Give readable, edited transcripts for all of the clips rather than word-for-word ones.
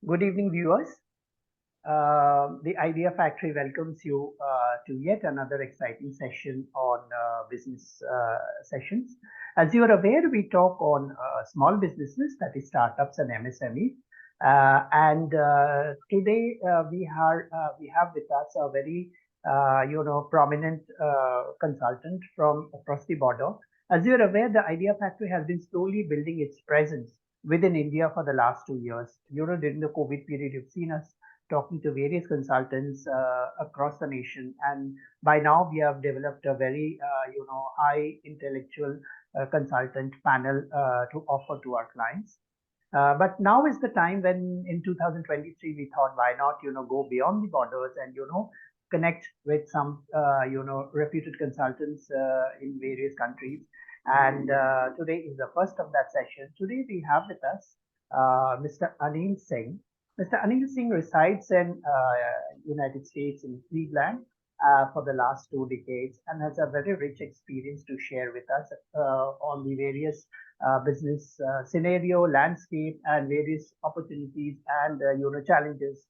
Good evening, viewers. The Idea Factory welcomes you to yet another exciting session on business sessions. As you are aware, we talk on small businesses, that is startups and MSME. And today we have with us a very prominent consultant from across the border. As you are aware, the Idea Factory has been slowly building its presence within India for the last 2 years. During the COVID period, you've seen us talking to various consultants across the nation, and by now we have developed a very, high intellectual consultant panel to offer to our clients. But now is the time when in 2023 we thought, why not, go beyond the borders and, connect with some, reputed consultants in various countries. And today is the first of that session. Today we have with us Mr. Anil Singh. Mr. Anil Singh resides in United States in Cleveland for the last 2 decades and has a very rich experience to share with us on the various business scenario, landscape, and various opportunities and challenges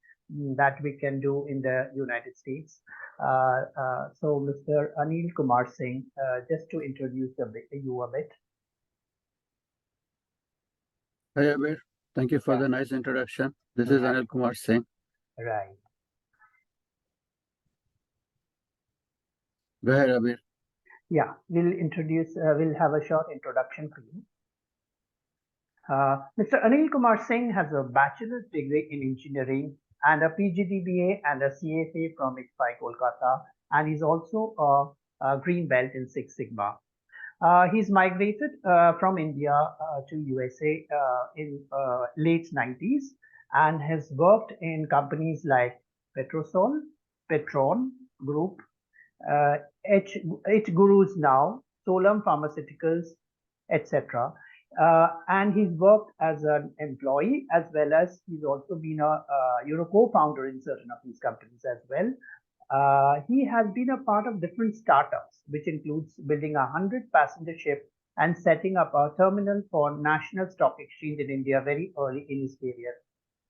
that we can do in the United States. So, Mr. Anil Kumar Singh, just to introduce you a bit. Hi, Abir. Thank you for the nice introduction. This is Anil Kumar Singh. Right. Go ahead, Abir. Yeah, we'll have a short introduction for you. Mr. Anil Kumar Singh has a bachelor's degree in engineering and a PGDBA and a CFA from ITFI Kolkata, and he's also a green belt in Six Sigma. He's migrated from India to USA in late 90s and has worked in companies like Petrosol, Petron Group, H Gurus Now, Solam Pharmaceuticals, etc. And he's worked as an employee as well as he's also been a co-founder in certain of these companies as well. He has been a part of different startups, which includes building a 100-passenger ship and setting up a terminal for National Stock Exchange in India very early in his career.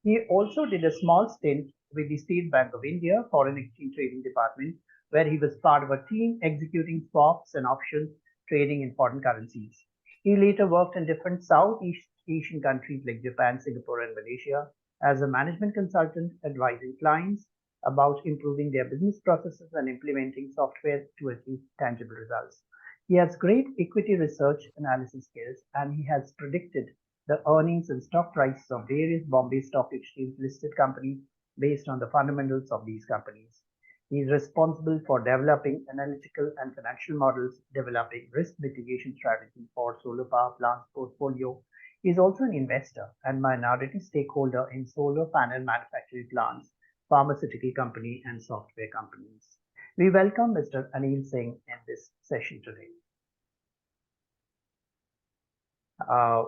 He also did a small stint with the State Bank of India Foreign Exchange Trading Department, where he was part of a team executing swaps and options trading in foreign currencies. He later worked in different Southeast Asian countries like Japan, Singapore, and Malaysia as a management consultant, advising clients about improving their business processes and implementing software to achieve tangible results. He has great equity research analysis skills, and he has predicted the earnings and stock prices of various Bombay Stock Exchange listed companies based on the fundamentals of these companies. He is responsible for developing analytical and financial models, developing risk mitigation strategy for solar power plants portfolio. He is also an investor and minority stakeholder in solar panel manufacturing plants, pharmaceutical company, and software companies. We welcome Mr. Anil Singh in this session today.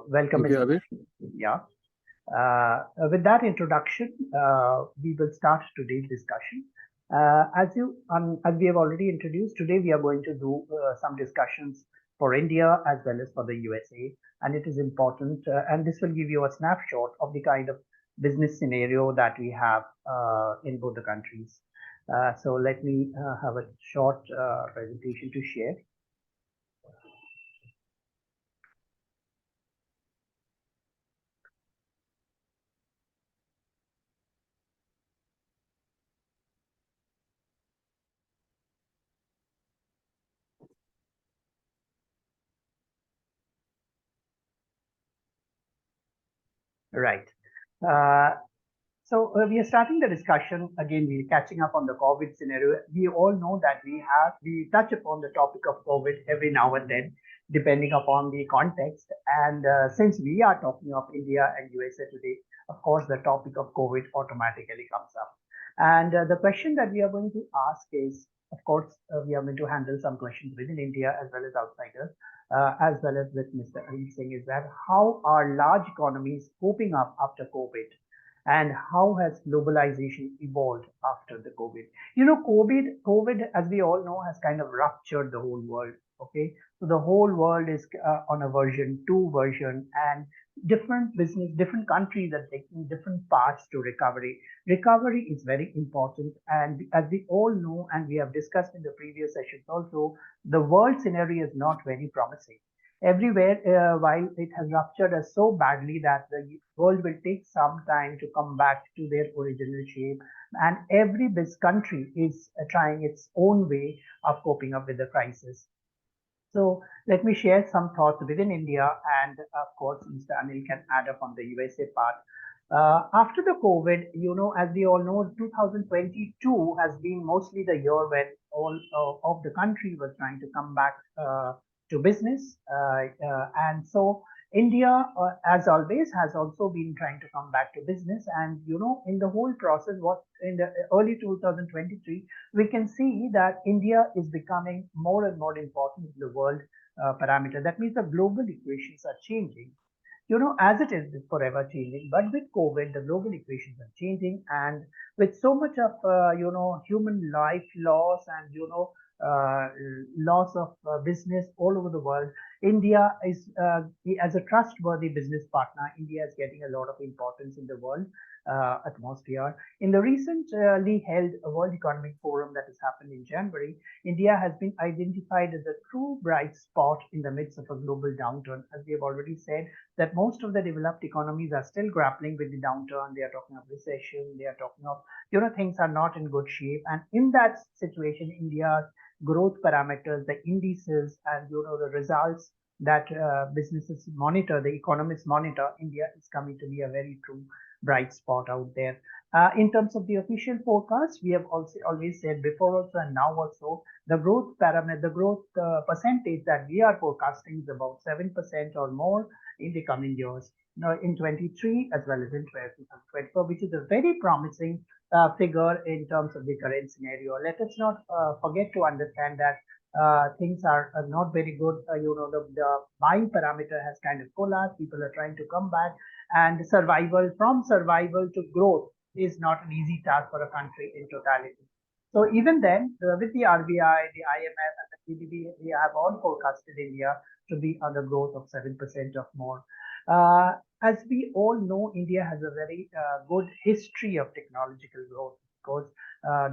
Welcome, Thank you, Abir. Yeah. With that introduction, we will start today's discussion. As we have already introduced, today we are going to do some discussions for India as well as for the USA, and it is important, and this will give you a snapshot of the kind of business scenario that we have in both the countries. So let me have a short presentation to share. Right. So we are starting the discussion again. We're catching up on the COVID scenario. We all know that we touch upon the topic of COVID every now and then, depending upon the context. And since we are talking of India and USA today, of course, the topic of COVID automatically comes up. And the question that we are going to ask is, of course, we are going to handle some questions within India as well as outsiders, as well as with Mr. Anil Singh, is that how are large economies coping up after COVID? And how has globalization evolved after the COVID? COVID, as we all know, has kind of ruptured the whole world. Okay, so the whole world is on a version 2 version, and different business, different countries are taking different paths to recovery. Recovery is very important, and as we all know, and we have discussed in the previous sessions also, the world scenario is not very promising. Everywhere, while it has ruptured us so badly that the world will take some time to come back to their original shape, and every country is trying its own way of coping up with the crisis. So let me share some thoughts within India, and of course, Mr. Anil can add up on the USA part. After the COVID, as we all know, 2022 has been mostly the year when all of the country was trying to come back to business. And so India, as always, has also been trying to come back to business. And, in the whole process, what in the early 2023, we can see that India is becoming more and more important in the world parameter. That means the global equations are changing, as it is forever changing. But with COVID, the global equations are changing, and with so much of human life loss and uh, loss of business all over the world, India is as a trustworthy business partner. India is getting a lot of importance in the world atmosphere. In the recently held World Economic Forum that has happened in January, India has been identified as a true bright spot in the midst of a global downturn. As we have already said, that most of the developed economies are still grappling with the downturn. They are talking of recession. They are talking of, things are not in good shape. And in that situation, India's growth parameters, the indices, and, the results that businesses monitor, the economists monitor, India is coming to be a very true bright spot out there. In terms of the official forecast, we have also always said before also and now also, the growth parameter, the growth percentage that we are forecasting is about 7% or more in the coming years, in 23 as well as in 2024, which is a very promising figure in terms of the current scenario. Let us not forget to understand that things are not very good. The buying parameter has kind of collapsed. People are trying to come back, and survival to growth is not an easy task for a country in totality. So even then, with the RBI, the IMF, and the PDB, we have all forecasted India to be on the growth of 7% or more. As we all know, India has a very good history of technological growth because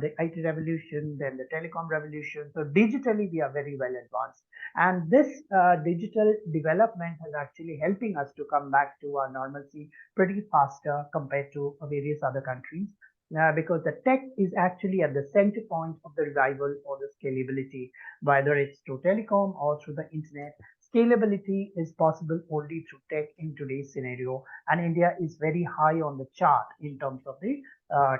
the IT revolution, then the telecom revolution. So digitally, we are very well advanced. And this digital development is actually helping us to come back to our normalcy pretty faster compared to various other countries. Because the tech is actually at the center point of the revival or the scalability, whether it's through telecom or through the internet. Scalability is possible only through tech in today's scenario, and India is very high on the chart in terms of the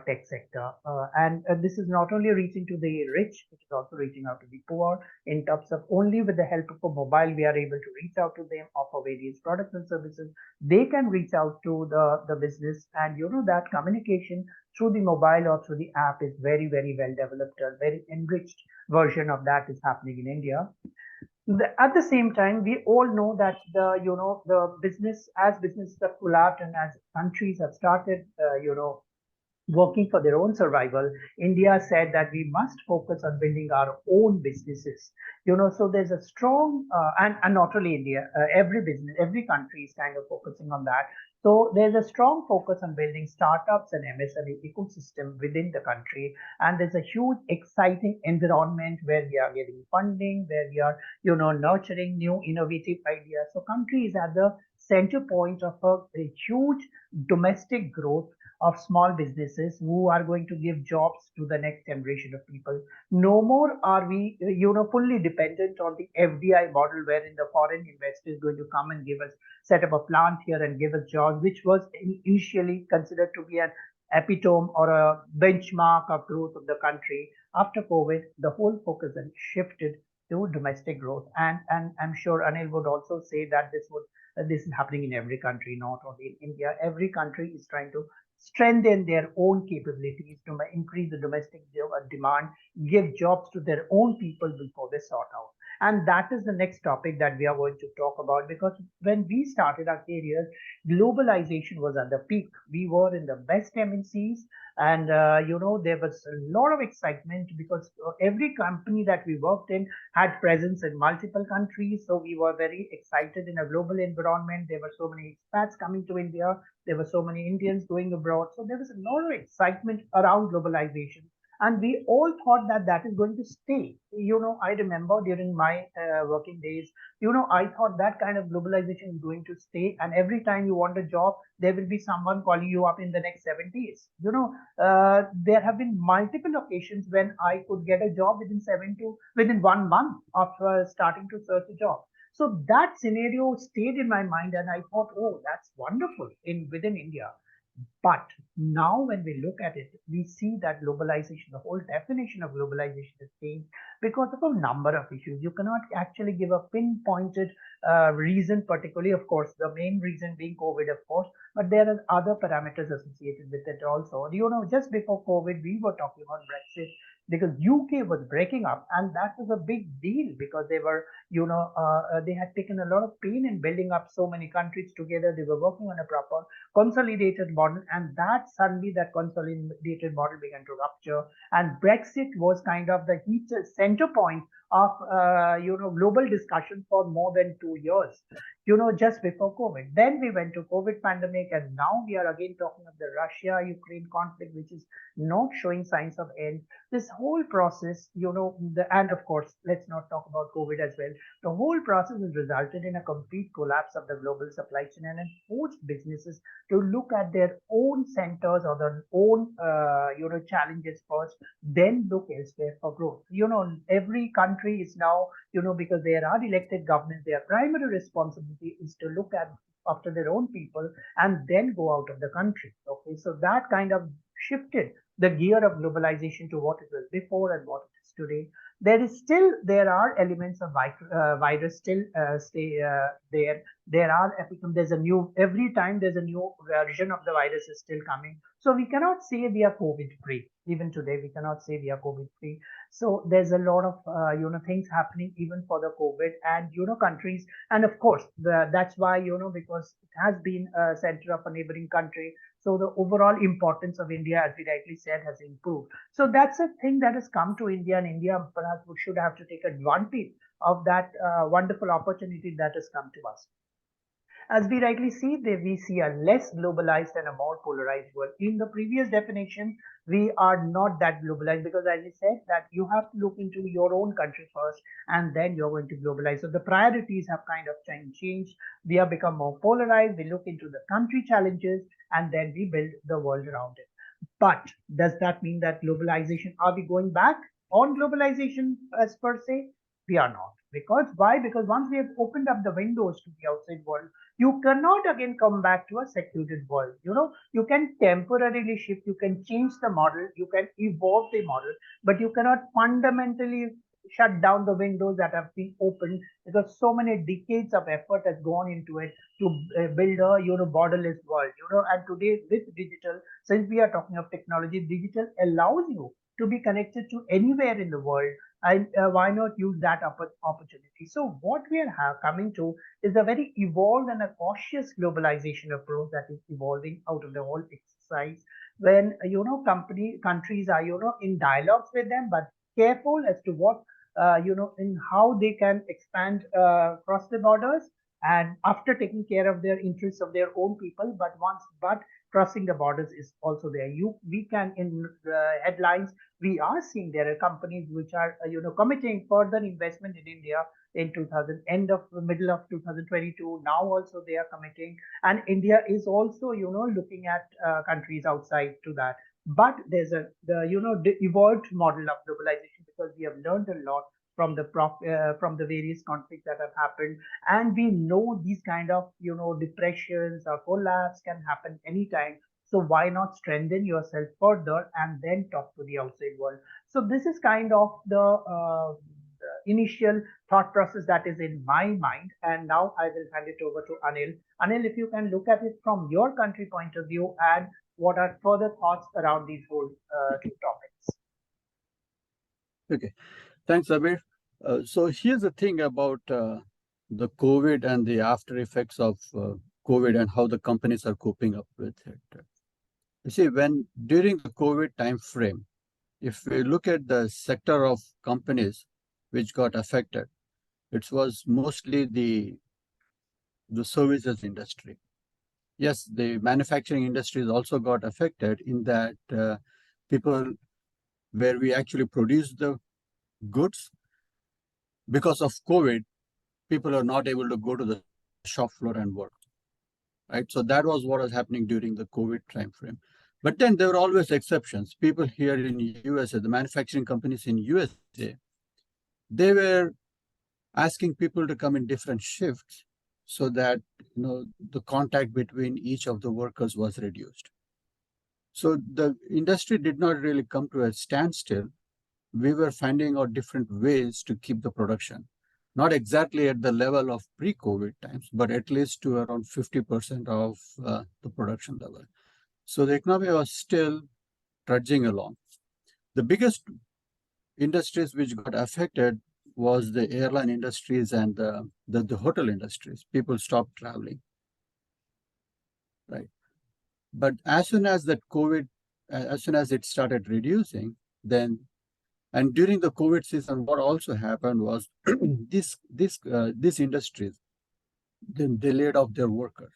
tech sector. And this is not only reaching to the rich, it is also reaching out to the poor in terms of only with the help of a mobile, we are able to reach out to them, offer various products and services. They can reach out to the business, and that communication through the mobile or through the app is very, very well developed. A very enriched version of that is happening in India. At the same time, we all know that the business as businesses have collapsed and as countries have started working for their own survival, India said that we must focus on building our own businesses. So there's a strong, and not only India, every business, every country is kind of focusing on that. So there's a strong focus on building startups and MSME ecosystem within the country. And there's a huge, exciting environment where we are getting funding, where we are, nurturing new innovative ideas. So country is at the center point of a huge domestic growth of small businesses who are going to give jobs to the next generation of people. No more are we, fully dependent on the FDI model wherein the foreign investor is going to come and give us, set up a plant here and give us jobs, which was initially considered to be an epitome or a benchmark of growth of the country. After COVID, the whole focus has shifted to domestic growth. And I'm sure Anil would also say that this is happening in every country, not only in India. Every country is trying to strengthen their own capabilities to increase the domestic demand, give jobs to their own people before they sort out. And that is the next topic that we are going to talk about, because when we started our careers, globalization was at the peak. We were in the best MNCs, and there was a lot of excitement because every company that we worked in had presence in multiple countries. So we were very excited in a global environment. There were so many expats coming to India. There were so many Indians going abroad. So there was a lot of excitement around globalization. And we all thought that that is going to stay. I remember during my working days, I thought that kind of globalization is going to stay. And every time you want a job, there will be someone calling you up in the next 7 days. There have been multiple occasions when I could get a job within 1 month of starting to search a job. So that scenario stayed in my mind, and I thought, oh, that's wonderful in within India. But now, when we look at it, we see that globalization, the whole definition of globalization has changed because of a number of issues. You cannot actually give a pinpointed reason, particularly, of course, the main reason being COVID, of course, but there are other parameters associated with it also. Just before COVID, we were talking about Brexit because UK was breaking up, and that was a big deal because they had taken a lot of pain in building up so many countries together. They were working on a proper consolidated model, and that consolidated model began to rupture, and Brexit was kind of the heated center point of global discussion for more than 2 years, just before COVID. Then we went to COVID pandemic, and now we are again talking of the Russia Ukraine conflict, which is not showing signs of end. This whole process, and of course, let's not talk about COVID as well. The whole process has resulted in a complete collapse of the global supply chain, and it forced businesses to look at their own centers or their own challenges first, then look elsewhere for growth. Every country is now, because there are elected governments, their primary responsibility is to look at after their own people and then go out of the country. Okay, so that kind of shifted the gear of globalization to what it was before and what it is today. There are elements of virus still stay there. There's a new, every time there's a new version of the virus is still coming. So we cannot say we are COVID free. Even today, we cannot say we are COVID free. So there's a lot of things happening even for the COVID, and countries, and of course that's why because it has been a center of a neighboring country. So the overall importance of India, as we rightly said, has improved. So that's a thing that has come to India, and India perhaps should have to take advantage of that wonderful opportunity that has come to us. As we rightly see, we see a less globalized and a more polarized world. In the previous definition, we are not that globalized because, as I said, that you have to look into your own country first, and then you're going to globalize. So the priorities have kind of changed. We have become more polarized. We look into the country challenges, and then we build the world around it. But does that mean that globalization, are we going back on globalization as per se? We are not. Because why? Because once we have opened up the windows to the outside world, you cannot again come back to a secluded world. You can temporarily shift, you can change the model, you can evolve the model, but you cannot fundamentally shut down the windows that have been opened, because so many decades of effort has gone into it to build a borderless world. And today with digital, since we are talking of technology, digital allows you to be connected to anywhere in the world, and why not use that opportunity? So what we are coming to is a very evolved and a cautious globalization approach that is evolving out of the whole exercise, when countries are in dialogues with them, but careful as to what in how they can expand across the borders, and after taking care of their interests of their own people. But crossing the borders is also there. We can, in headlines, we are seeing there are companies which are committing further investment in India in 2000, middle of 2022. Now also they are committing, and India is also looking at countries outside to that. But there's the evolved model of globalization, because we have learned a lot from the various conflicts that have happened, and we know these kind of depressions or collapse can happen anytime. So why not strengthen yourself further and then talk to the outside world? So this is kind of the initial thought process that is in my mind. And now I will hand it over to Anil. Anil, if you can look at it from your country point of view, and what are further thoughts around these whole two topics? Okay. Thanks, Abir. So here's the thing about the COVID and the after effects of COVID and how the companies are coping up with it. You see, when during the COVID time frame, if we look at the sector of companies which got affected, it was mostly the services industry. Yes, the manufacturing industries also got affected in that people where we actually produce the goods because of COVID, people are not able to go to the shop floor and work. Right. So that was what was happening during the COVID time frame. But then there were always exceptions. People here in USA, the manufacturing companies in USA, they were asking people to come in different shifts so that the contact between each of the workers was reduced. So the industry did not really come to a standstill. We were finding out different ways to keep the production, not exactly at the level of pre-COVID times, but at least to around 50% of the production level. So the economy was still trudging along. The biggest industries which got affected was the airline industries and the hotel industries. People stopped traveling, right? But as soon as that COVID, as soon as it started reducing, then and during the COVID season, what also happened was these industries then they laid off their workers.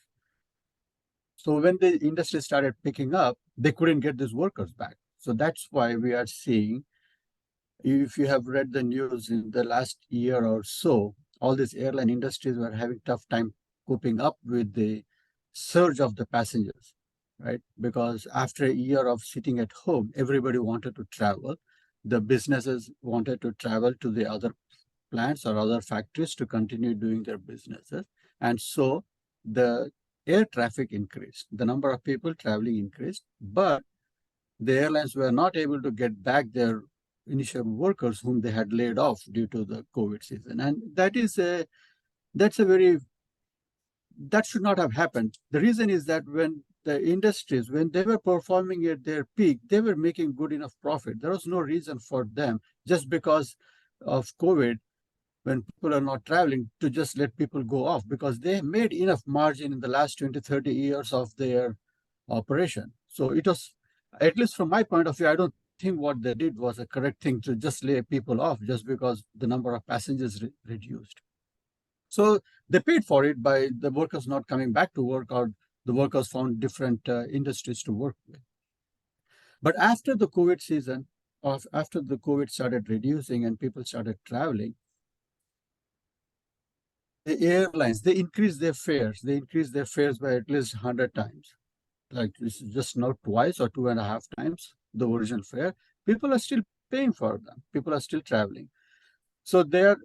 So when the industry started picking up, they couldn't get these workers back. So that's why we are seeing, if you have read the news in the last year or so, all these airline industries were having tough time coping up with the surge of the passengers, right? Because after a year of sitting at home, everybody wanted to travel. The businesses wanted to travel to the other plants or other factories to continue doing their businesses. And so the air traffic increased, the number of people traveling increased, but the airlines were not able to get back their initial workers whom they had laid off due to the COVID season. And that's a very, that should not have happened. The reason is that when the industries, when they were performing at their peak, they were making good enough profit. There was no reason for them just because of COVID, when people are not traveling, to just let people go off, because they made enough margin in the last 20, 30 years of their operation. So it was, at least from my point of view, I don't think what they did was a correct thing to just lay people off just because the number of passengers reduced. So they paid for it by the workers not coming back to work, or the workers found different industries to work with. But after the COVID season, after the COVID started reducing and people started traveling, the airlines, they increased their fares. They increased their fares by at least 100 times. Like this is just not twice or 2.5 times the original fare. People are still paying for them. People are still traveling. So they're,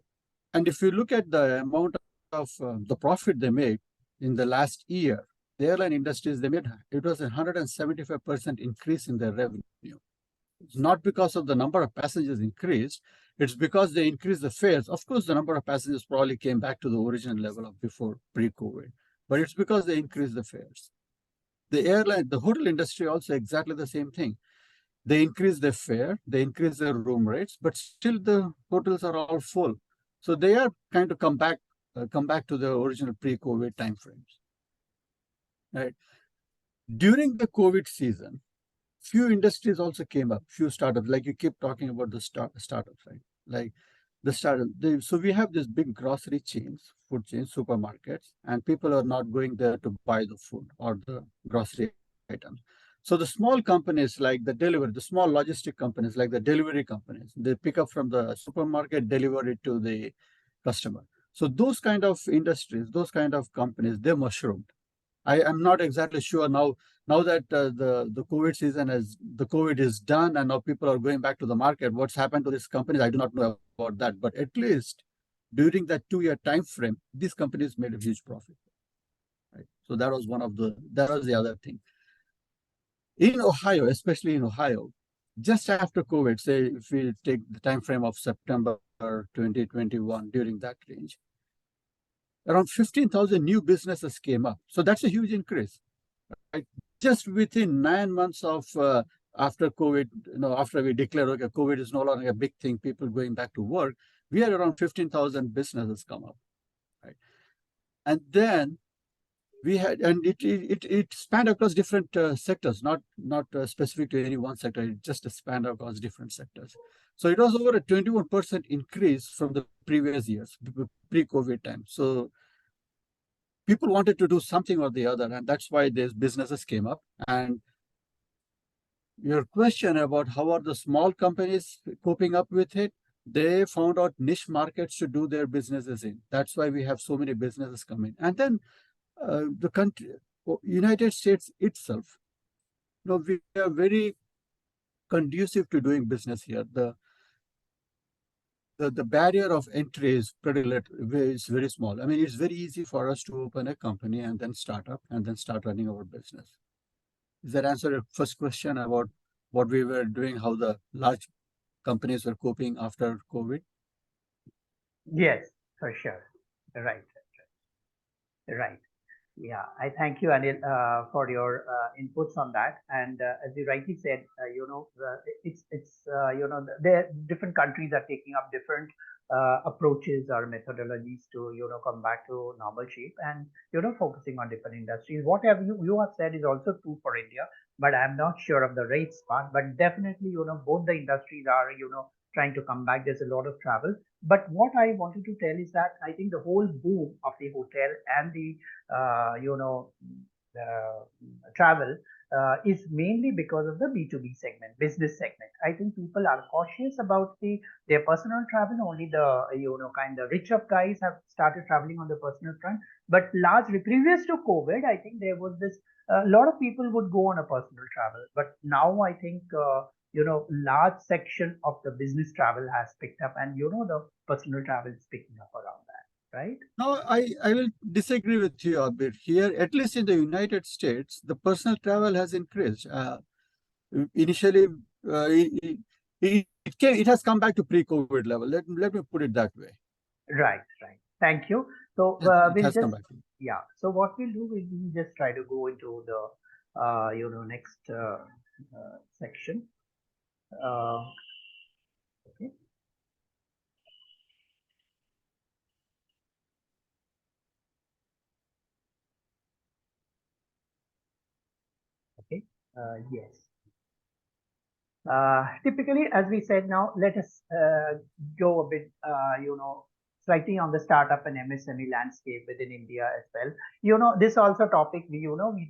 and if you look at the amount of the profit they made in the last year, the airline industries, they made, it was a 175% increase in their revenue. It's not because of the number of passengers increased, it's because they increased the fares. Of course, the number of passengers probably came back to the original level of before pre-COVID, but it's because they increased the fares. The airline, the hotel industry also exactly the same thing. They increase their fare, they increase their room rates, but still the hotels are all full. So they are kind of come back to the original pre-COVID timeframes. Right. During the COVID season, few industries also came up, few startups. Like you keep talking about the startups, right? Like the startup. So we have this big grocery chains, food chains, supermarkets, and people are not going there to buy the food or the grocery items. So the small companies like the small logistic companies like the delivery companies, they pick up from the supermarket, deliver it to the customer. So those kind of industries, those kind of companies, they mushroomed. I am not exactly sure now. Now that the COVID season the COVID is done and now people are going back to the market, what's happened to these companies? I do not know about that. But at least during that 2-year time frame, these companies made a huge profit. Right. So that was that was the other thing. In Ohio, especially in Ohio, just after COVID, say if we take the time frame of September 2021, during that range, around 15,000 new businesses came up. So that's a huge increase. Right? Just within 9 months of after COVID, after we declared, okay, COVID is no longer a big thing, people going back to work, We had around 15,000 businesses come up, right? And then we had, and it spanned across different sectors, not specific to any one sector. It just spanned across different sectors. So it was over a 21% increase from the previous years, pre-COVID time. So people wanted to do something or the other, and that's why these businesses came up. And your question about how are the small companies coping up with it, they found out niche markets to do their businesses in. That's why we have so many businesses coming. And then the country, United States itself, we are very conducive to doing business here. The barrier of entry is is very small. I mean, it's very easy for us to open a company and then start up and then start running our business. Does that answer your first question about what we were doing, how the large companies were coping after COVID? Yes, for sure. Right, right. Yeah, I thank you, Anil, for your inputs on that. And as you rightly said, the different countries are taking up different approaches or methodologies to come back to normal shape, and focusing on different industries. What have you have said is also true for India, but I'm not sure of the rates part. But definitely, both the industries are trying to come back. There's a lot of travel. But what I wanted to tell is that I think the whole boom of the hotel and the uh, you know, travel is mainly because of the B2B segment, business segment. I think people are cautious about their personal travel. Only the kind of rich of guys have started traveling on the personal front. But largely previous to COVID, I think there was this. A lot of people would go on a personal travel, but now I think large section of the business travel has picked up, and the personal travel is picking up around that, right? No, I will disagree with you a bit here. At least in the United States, the personal travel has increased. Initially, it has come back to pre-COVID level. Let me put it that way. Right, right. Thank you. So It we'll has come just, back. yeah. So what we'll do is we'll just try to go into the, next section. Uh, okay, okay. Yes. Typically, as we said now, let us go a bit, slightly on the startup and MSME landscape within India as well. This also topic we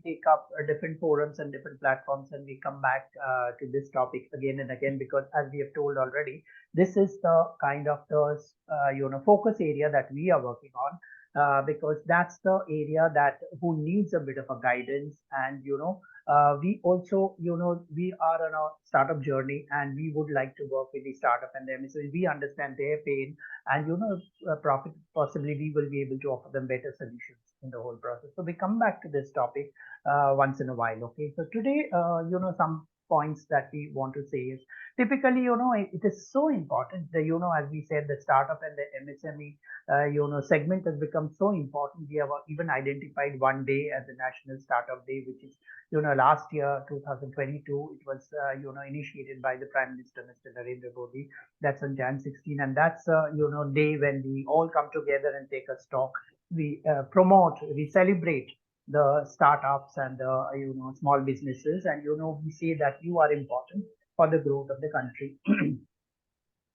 take up different forums and different platforms, and we come back to this topic again and again because, as we have told already, this is the kind of the focus area that we are working on. Because that's the area that who needs a bit of a guidance, and we also, we are on a startup journey, and we would like to work with the startup and them. So we understand their pain, and profit possibly we will be able to offer them better solutions in the whole process. So we come back to this topic once in a while. Okay. So today, some points that we want to say is typically, it is so important that, as we said, the startup and the MSME, segment has become so important. We have even identified one day as a National Startup Day, which is last year, 2022, it was, initiated by the Prime Minister, Mr. Narendra Modi. That's on Jan 16. And that's, day when we all come together and take a stock. We promote, we celebrate the startups and the, small businesses. And, we say that you are important for the growth of the country.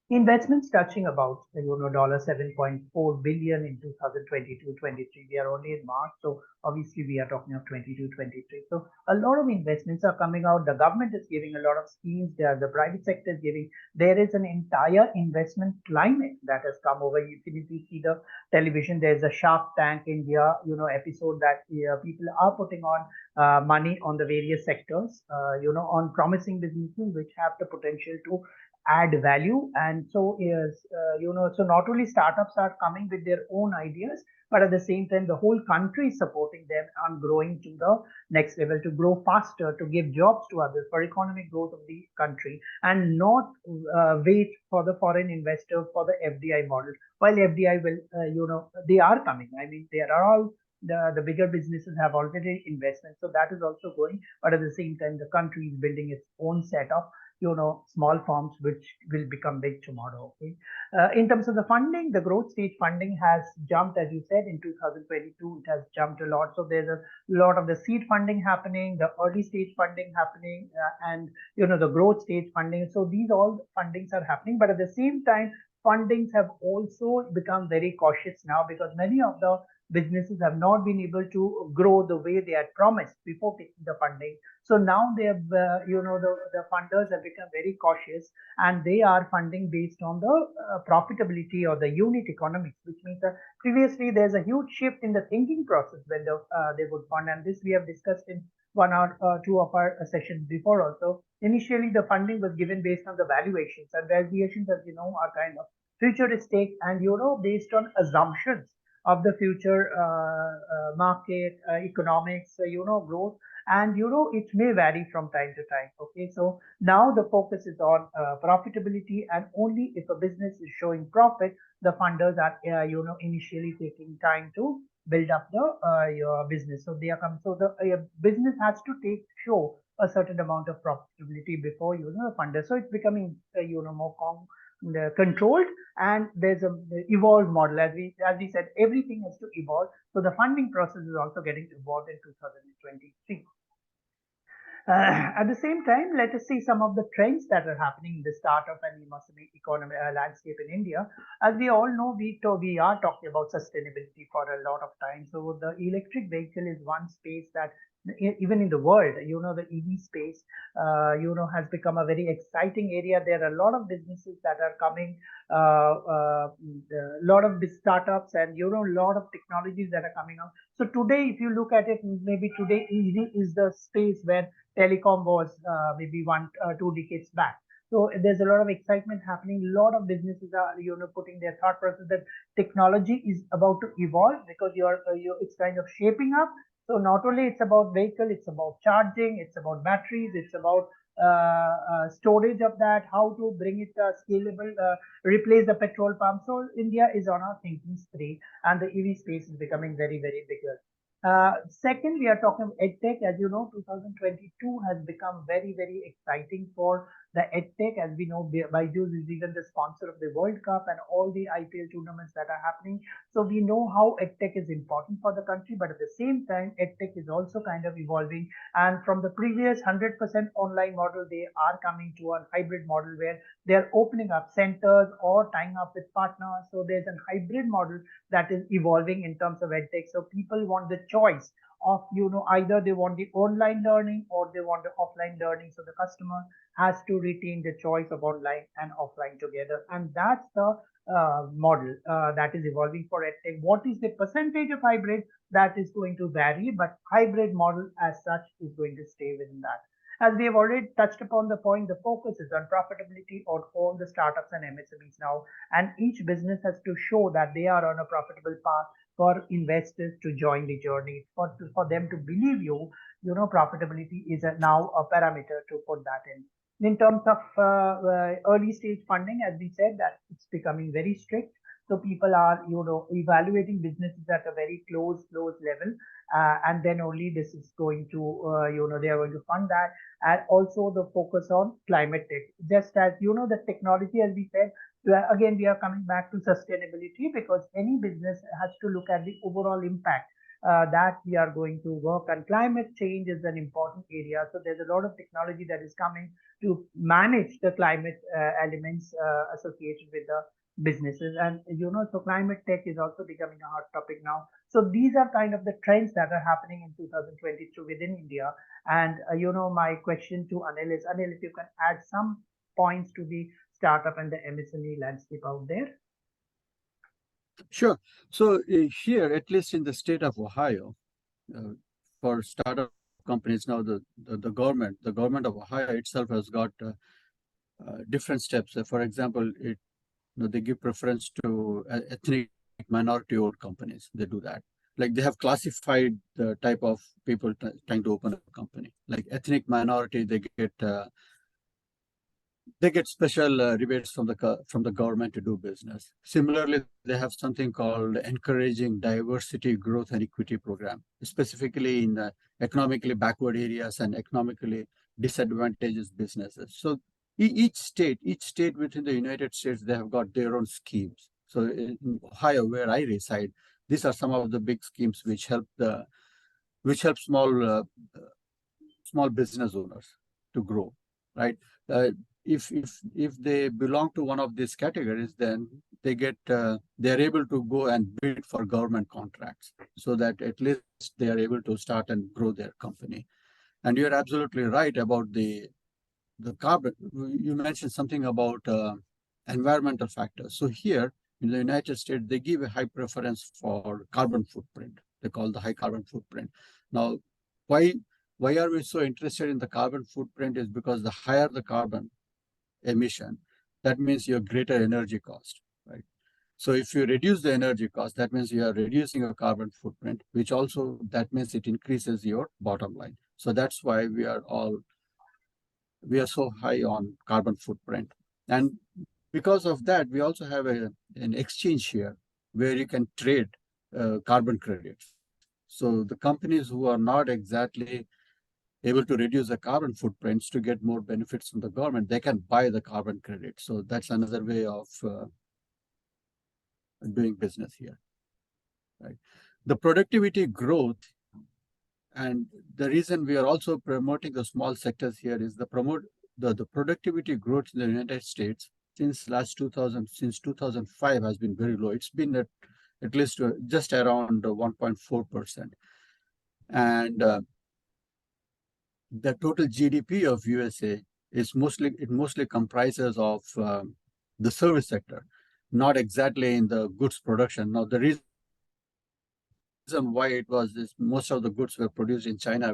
Investments touching about $7.4 billion in 2022-23. We are only in March, so obviously we are talking of 22-23. So a lot of investments are coming out. The government is giving a lot of schemes. The private sector is giving. There is an entire investment climate that has come over. If you see the television, there's a Shark Tank India episode that people are putting on money on the various sectors, on promising businesses which have the potential to add value. And so is so not only startups are coming with their own ideas, but at the same time the whole country is supporting them on growing to the next level, to grow faster, to give jobs to others, for economic growth of the country, and not wait for the foreign investor for the FDI model. While FDI will they are coming, I mean, they are all the bigger businesses have already investments, so that is also going. But at the same time, the country is building its own setup. small firms which will become big tomorrow. Okay. In terms of the funding, the growth stage funding has jumped, as you said, in 2022. It has jumped a lot. So there's a lot of the seed funding happening, the early stage funding happening, and the growth stage funding. So these all fundings are happening, but at the same time, fundings have also become very cautious now because many of the businesses have not been able to grow the way they had promised before taking the funding. So now they have, the funders have become very cautious and they are funding based on the profitability or the unit economics, which means that previously there's a huge shift in the thinking process when they would fund. And this we have discussed in one or two of our sessions before also. Initially, the funding was given based on the valuations, and valuations, as you know, are kind of futuristic and based on assumptions of the future market economics, growth, and it may vary from time to time. Okay, so now the focus is on profitability, and only if a business is showing profit, the funders are initially taking time to build up the your business. So they are come. So the business has to show a certain amount of profitability before the funder. So it's becoming more controlled, and there's a evolved model. As we said, everything has to evolve. So the funding process is also getting evolved in 2023. At the same time, let us see some of the trends that are happening in the startup and Msme economy landscape in India. As we all know, we are talking about sustainability for a lot of time. So the electric vehicle is one space that even in the world, the EV space, has become a very exciting area. There are a lot of businesses that are coming, a lot of startups, and a lot of technologies that are coming out. So today, if you look at it, maybe today EV is the space where telecom was maybe 2 decades back. So there's a lot of excitement happening. A lot of businesses are putting their thought process that technology is about to evolve because it's kind of shaping up. So not only it's about vehicle, it's about charging, it's about batteries, it's about storage of that, how to bring it scalable, replace the petrol pump. So India is on our thinking spree, and the EV space is becoming very, very bigger. Second, we are talking of EdTech. As you know, 2022 has become very, very exciting for the EdTech. As we know, Byju's is even the sponsor of the World Cup and all the IPL tournaments that are happening. So we know how EdTech is important for the country, but at the same time, EdTech is also kind of evolving. And from the previous 100% online model, they are coming to a hybrid model where they are opening up centers or tying up with partners. So there's a hybrid model that is evolving in terms of EdTech. So people want the choice of either they want the online learning or they want the offline learning. So the customer has to retain the choice of online and offline together, and that's the model that is evolving for EdTech. What is the percentage of hybrid? That is going to vary, but hybrid model as such is going to stay within that. As we have already touched upon the point, the focus is on profitability on all the startups and MSMEs now, and each business has to show that they are on a profitable path for investors to join the journey, for them to believe profitability is now a parameter to put that in. In terms of early stage funding, as we said, that it's becoming very strict. So people are, evaluating businesses at a very close level, and then only this is going to, they are going to fund that. And also the focus on climate tech. Just as the technology, as we said, again we are coming back to sustainability because any business has to look at the overall impact that we are going to work, and climate change is an important area. So there's a lot of technology that is coming to manage the climate elements associated with the businesses, and so climate tech is also becoming a hot topic now. So these are kind of the trends that are happening in 2022 within India. And my question to Anil is, Anil, if you can add some points to the startup and the MSME landscape out there. Sure. So here, at least in the state of Ohio, for startup companies now, the government of Ohio itself has got different steps. For example, they give preference to ethnic minority-owned companies. They do that. Like they have classified the type of people trying to open a company. Like ethnic minority, they get special rebates from the government to do business. Similarly, they have something called Encouraging Diversity, Growth, and Equity Program, specifically in economically backward areas and economically disadvantaged businesses. So each state within the United States, they have got their own schemes. So in Ohio, where I reside, these are some of the big schemes which help small business owners to grow, right? Uh, if they belong to one of these categories, then they're able to go and bid for government contracts, so that at least they are able to start and grow their company. And you're absolutely right about the carbon. You mentioned something about environmental factors. So here in the United States, they give a high preference for carbon footprint. They call the high carbon footprint. Now, why why are we so interested in the carbon footprint is because the higher the carbon emission, that means your greater energy cost, right? So if you reduce the energy cost, that means you are reducing your carbon footprint, which also that means it increases your bottom line. So that's why we are so high on carbon footprint. And because of that, we also have an exchange here where you can trade carbon credits. So the companies who are not exactly able to reduce the carbon footprints to get more benefits from the government, they can buy the carbon credit. So that's another way of doing business here, right? The productivity growth, and the reason we are also promoting the small sectors here is the productivity growth in the United States since 2005 has been very low. It's been at least just around 1.4%. And the total GDP of USA mostly comprises of the service sector, not exactly in the goods production. Now, the reason why it was this, most of the goods were produced in China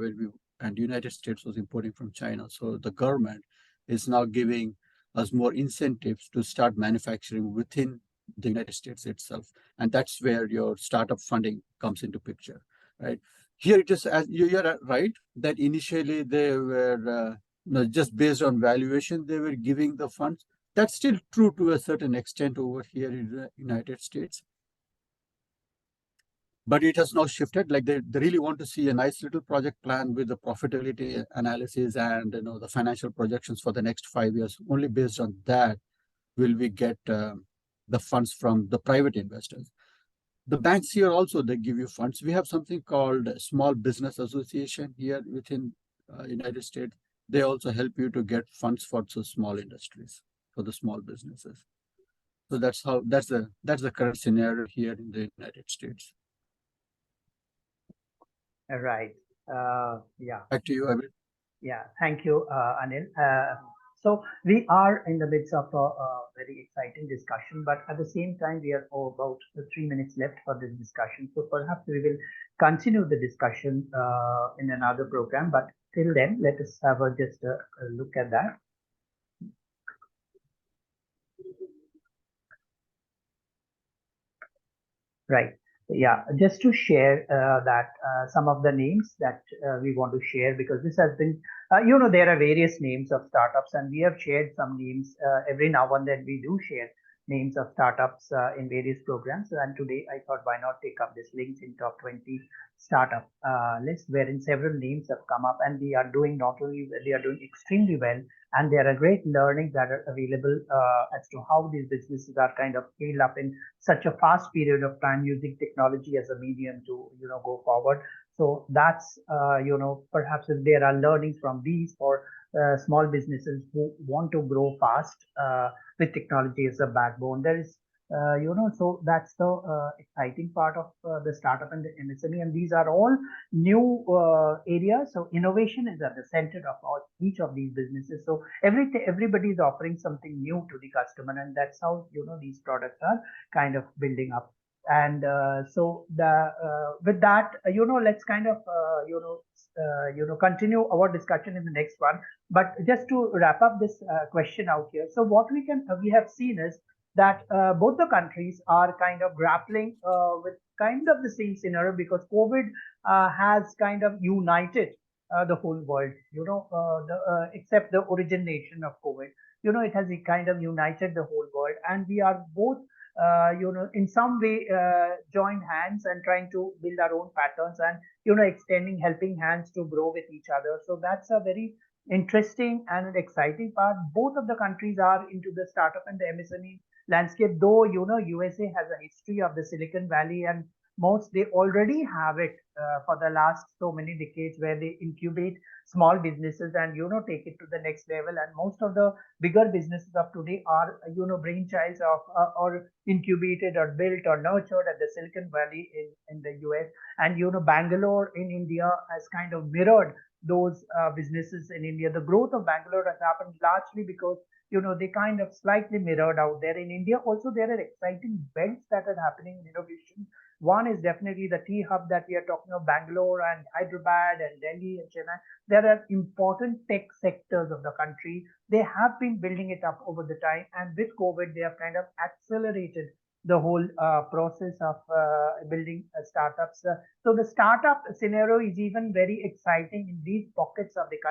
and United States was importing from China. So the government is now giving us more incentives to start manufacturing within the United States itself. And that's where your startup funding comes into picture, right? Here it is, as you're right, that initially they were just based on valuation, they were giving the funds. That's still true to a certain extent over here in the United States. But it has now shifted. Like they really want to see a nice little project plan with the profitability analysis and the financial projections for the next 5 years. Only based on that will we get the funds from the private investors. The banks here also, they give you funds. We have something called Small Business Association here within United States. They also help you to get funds for the small industries, for the small businesses. So that's the current scenario here in the United States. Right. Yeah. Back to you, Abid. Yeah. Thank you, Anil. So we are in the midst of a very exciting discussion, but at the same time, we are about 3 minutes left for this discussion. So perhaps we will continue the discussion in another program. But till then, let us have just a look at that. Right. Yeah. Just to share that some of the names that we want to share, because this has been, there are various names of startups, and we have shared some names every now and then. We do share names of startups in various programs. And today I thought, why not take up this LinkedIn Top 20 startup list, wherein several names have come up, and they are doing not only they are doing extremely well, and there are great learnings that are available as to how these businesses are kind of scaled up in such a fast period of time using technology as a medium to go forward. So that's perhaps if there are learnings from these for small businesses who want to grow fast with technology as a backbone. There is so that's the exciting part of the startup and the MSME, and these are all new areas. So innovation is at the center of each of these businesses. So everybody is offering something new to the customer, and that's how these products are kind of building up. And so the with that, let's kind of continue our discussion in the next one. But just to wrap up this question out here, so what we have seen is that both the countries are kind of grappling with kind of the same scenario, because COVID has kind of united the whole world. Except the origination of COVID, it has kind of united the whole world, and we are both in some way joined hands and trying to build our own patterns, and extending helping hands to grow with each other. So that's a very interesting and an exciting part. Both of the countries are into the startup and the MSME landscape, though USA has a history of the Silicon Valley, and most they already have it for the last so many decades, where they incubate small businesses and take it to the next level. And most of the bigger businesses of today are brainchilds of or incubated or built or nurtured at the Silicon Valley in the US. And Bangalore in India has kind of mirrored those businesses in India. The growth of Bangalore has happened largely because they kind of slightly mirrored out there. In India also there are exciting belts that are happening in innovation. One is definitely the tea hub that we are talking of, Bangalore and Hyderabad and Delhi and Chennai. There are important tech sectors of the country. They have been building it up over the time, and with COVID they have kind of accelerated the whole process of building startups. So the startup scenario is even very exciting in these pockets of the